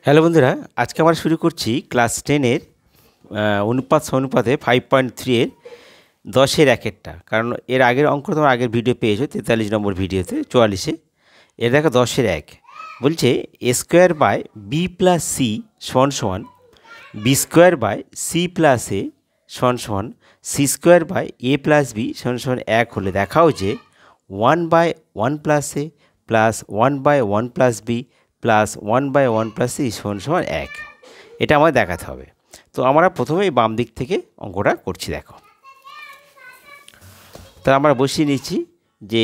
Hello বন্ধুরা, আজকে আমরা শুরু করছি ক্লাস 10-এর অনুপাত সমানুপাতে 5.3 এর 10-এর একেরটা। কারণ এর আগের অঙ্ক তোমরা আগের ভিডিও পেয়েছো 43 নম্বর ভিডিওতে 44-এ। এর দেখো 10-এর এক বলছে a square by B plus C সমান সমান B square by C plus A সমান সমান C square by A plus B সমান সমান এক হলে দেখাও যে 1/1 plus A plus 1/1 plus B plus 1/1 plus C সমান সমান এক। এটা আমাদের দেখাতে হবে। তো আমরা প্রথমেই বাম দিক থেকে অঙ্কটা করছি। দেখো, তা আমরা বসিয়ে নিচ্ছি যে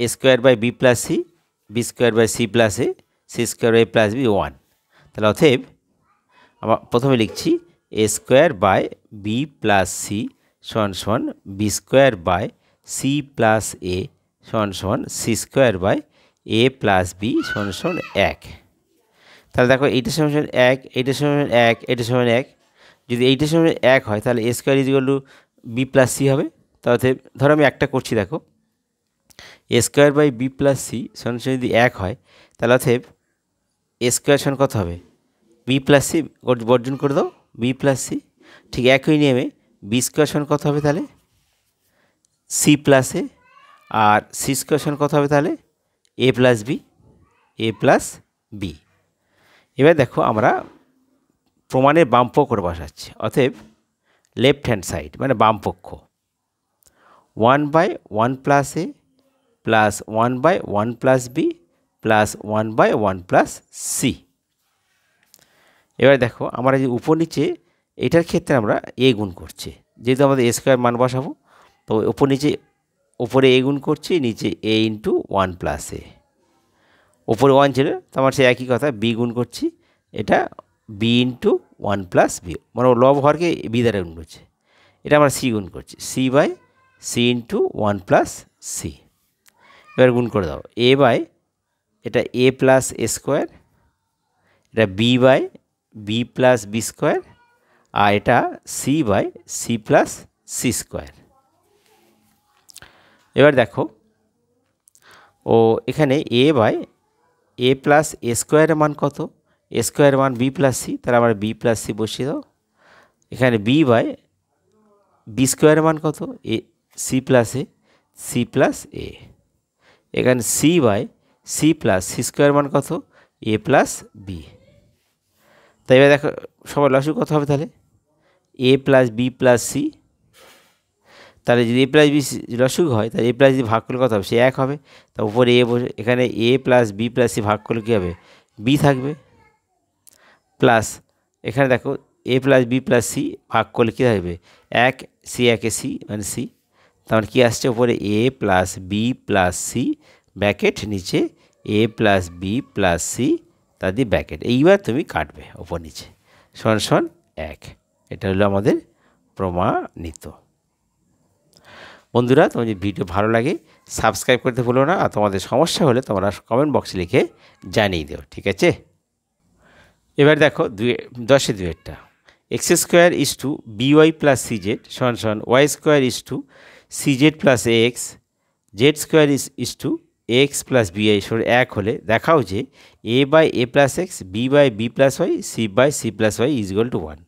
A square by B plus C, B square by C plus A, C square by plus B 1। তাহলে অতএব আমরা প্রথমে লিখছি A square by B plus C সমান সমান B square by C plus A সমান সমান C square by A plus B সমান সমান এক। তাহলে দেখো এইটার সমান সমান এক, এইটার সমান এক, এইটার সমান এক। যদি এইটার সমান এক হয় তাহলে A square is equal to B plus C হবে। তাহলে ধরো আমি একটা করছি, দেখো A square by B plus C সমান সমান যদি এক হয় তাহলে অতএব এ স্কোয়ার সমান কত হবে? বি প্লাস সি বর্জন করে দাও, বি প্লাস সি। ঠিক একই নিয়মে বি স্কোয়ার সমান কত হবে তাহলে? সি প্লাস এ। আর সি স্কোয়ার সমান কত হবে তাহলে? A plus B, A plus B. এবার দেখো আমরা প্রমাণের বামপক্ষ করে বসাচ্ছি। অতএব লেফট হ্যান্ড সাইড মানে বামপক্ষ 1/1 plus A plus 1/1 plus B plus 1/1 plus C. এবার দেখো আমরা যে উপর নিচে এটার ক্ষেত্রে আমরা এ গুণ করছি, যেহেতু আমাদের এ স্কোয়ার মান বসাবো। তো উপর নিচে, উপরে এ গুণ করছি, নিচে এ ইন্টু 1 প্লাস এ। উপরে 1 ছিল তো আমার সে একই কথা, বি গুণ করছি, এটা বি ইন্টু 1 প্লাস বি, মানে লব হরকে বি দ্বারা গুণ করছে। এটা আমরা সি গুণ করছি, C by C into 1 plus C. এবার গুণ করে দাও এ বাই এটা এ প্লাস এ স্কোয়ার, এটা B by B plus B square, আর এটা C by C plus C square. এবার দেখো ও এখানে এ বাই এ প্লাস এ স্কোয়ারের মান কত? এ স্কোয়ারের মান বি প্লাস সি, তাহলে আমরা বি প্লাস সি বসিয়ে দাও। এখানে বি বাই বি স্কোয়ারের মান কত? A C plus A, C plus A. এখানে C by C plus C স্কোয়ারের মান কত? A plus B. তাই এবার দেখো সবার লসগু কত হবে তাহলে? A plus B plus C. তাহলে যদি এ প্লাস বি লসগু হয় তাহলে এ প্লাস বি ভাগ করলে কত হবে? সে এক হবে। তা উপরে এ বসে, এখানে এ প্লাস বি প্লাস সি ভাগ করলে কী হবে? বি থাকবে। প্লাস এখানে দেখো এ প্লাস বি প্লাস সি ভাগ করলে কী থাকবে? এক, সি একে সি মানে সি। তার মানে কী আসছে? উপরে A plus B plus C bracket, নিচে A plus B plus C তার দিয়ে ব্যাকেট। এইবার তুমি কাটবে ওপর নিচে, সমান সমান এক। এটা হলো আমাদের প্রমাণিত। বন্ধুরা, তোমার যদি ভিডিও ভালো লাগে সাবস্ক্রাইব করতে ভুলো না, আর তোমাদের সমস্যা হলে তোমরা কমেন্ট বক্সে লিখে জানিয়ে দিও, ঠিক আছে? এবার দেখো 10-এর X square is to by plus C Z সমান সমান Y square is to C Z plus A X Z square is to X plus B Y সমান এক হলে দেখাও যে A by A plus X, B by B plus Y, C by C plus Y is equal to 1।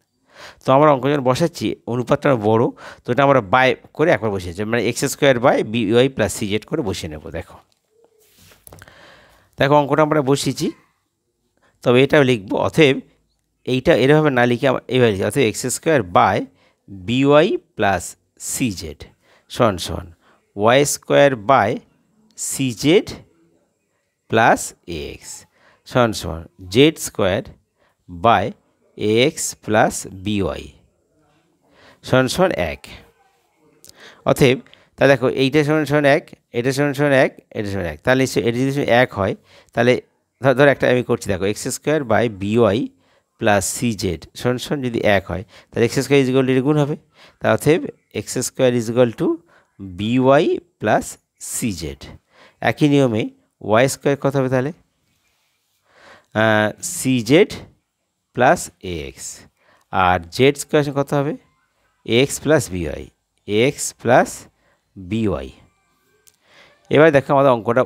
তো আমরা অঙ্ক যখন বসাচ্ছি অনুপাতটা বড়ো, তো এটা আমরা বাই করে একবার বসিয়েছি, মানে x square by b y plus C z করে বসিয়ে নেব। দেখো দেখো অঙ্কটা আমরা বসিয়েছি, তবে এটাও লিখবো। অতএব এইটা এরভাবে না লিখে আমরা এইভাবে লিখি, অতএব x square by by plus C Z সমান সমান Y square by C Z plus A x সমান সমান z square by a x plus b y সমান সমান এক। অতএব তা দেখো এইটা সমান সমান এক, এটা সমান সমান এক, এটা সমান এক। তাহলে এটা যদি এক হয় তাহলে ধর একটা আমি করছি, দেখো x square by by plus C Z সমান সমান যদি এক হয় তাহলে x square is equal to গুণ হবে। তা অতএব x square is equal to by plus C z. একই নিয়মে ওয়াই স্কোয়ার কত হবে তাহলে? সি জেড প্লাস এ এক্স। আর জেড স্কোয়ার কত হবে? X plus b y, x plus b y. এবার দেখো আমাদের অঙ্কটা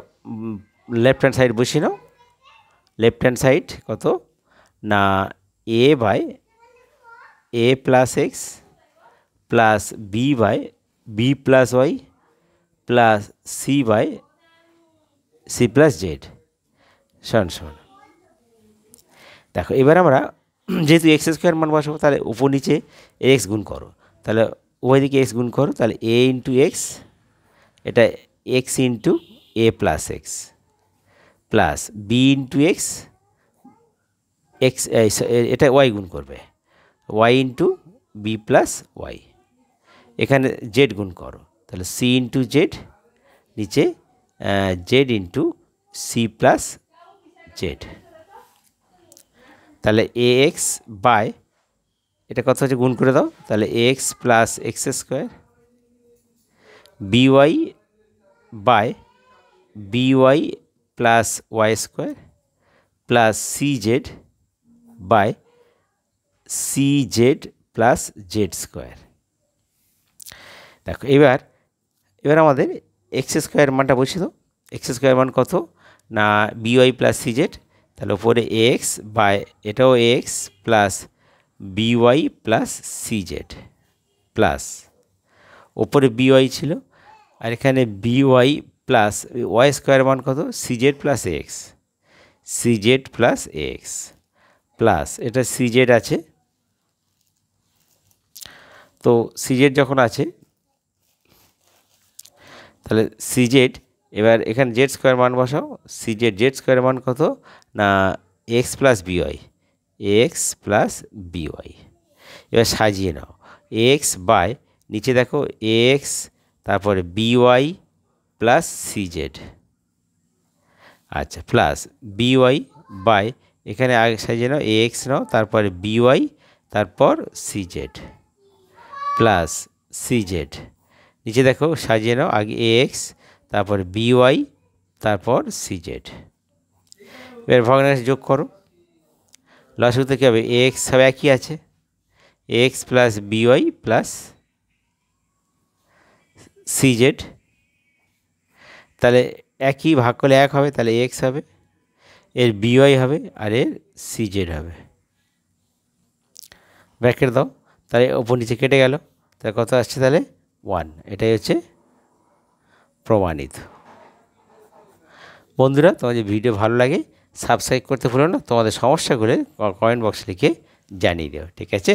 লেফট হ্যান্ড সাইড বসিয়ে নাও। লেফট হ্যান্ড সাইড কত? না A by A plus x plus B by B plus Y plus C by C plus Z সমান সমান। দেখো এবার আমরা যেহেতু এক্স স্কোয়ার মান বসাবো, তাহলে উপর নিচে এক্স গুণ করো, তাহলে উভয় দিকে এক্স গুণ করো, তাহলে এ ইন্টু এক্স, এটা X into A plus x plus B into X, X এটা ওয়াই গুণ করবে, Y into B plus Y, এখানে জেড গুণ করো, তাহলে সি ইন্টু জেড, নিচে Z into C plus Z, তাহলে এ এক্স বাই এটা কত হচ্ছে গুণ করে দাও, তাহলে A x plus X square B Y by by plus Y square plus C Z by C Z plus Z square. দেখো এবার আমাদের এক্স স্কোয়ার মানটা বসিয়ে দাও, এক্স স্কোয়ার মান কত না বিওয়াই প্লাস সি জেড, তাহলে ওপরে এক্স বাই এটাও x plus b y plus C Z plus ওপরে বিওয়াই ছিল, আর এখানে বিওয়াই প্লাস ওয়াই স্কোয়ার মান কত c Z plus x, c Z plus x plus এটা সি জেড আছে, তো সি জেড যখন আছে তাহলে সি জেড, এবার এখানে জেড স্কোয়ার মান বসাও, সি জেড জেড স্কোয়ার মান কত না x plus b y, x plus b y, এবার সাজিয়ে নাও এক্স বাই নিচে দেখো এক্স তারপরে বিওয়াই প্লাস সি জেড, আচ্ছা প্লাস বিওয়াই বাই এখানে আগে সাজিয়ে নাও এক্স নাও তারপরে বিওয়াই তারপর c Z plus C z, নিচে দেখো সাজিয়ে নাও আগে এক্স তারপর বিওয়াই তারপর সি জেড, এবার ভগ্নাংশ যোগ করো, লসাগুতে কী হবে এক্স সব একই আছে, x plus b y plus C z, তাহলে একই ভাগ করলে এক হবে, তাহলে এক্স হবে, এর বিওয়াই হবে আর এর সি জেড হবে, ব্র্যাকেট দাও, তাহলে ওপর নিচে কেটে গেল, তাহলে কত আসছে তাহলে 1, এটাই হচ্ছে প্রমাণিত। বন্ধুরা তোমাদের ভিডিও ভালো লাগে সাবস্ক্রাইব করতে ভুলো না, তোমাদের সমস্যাগুলো কমেন্ট বক্সে লিখে জানিয়ে দিও, ঠিক আছে।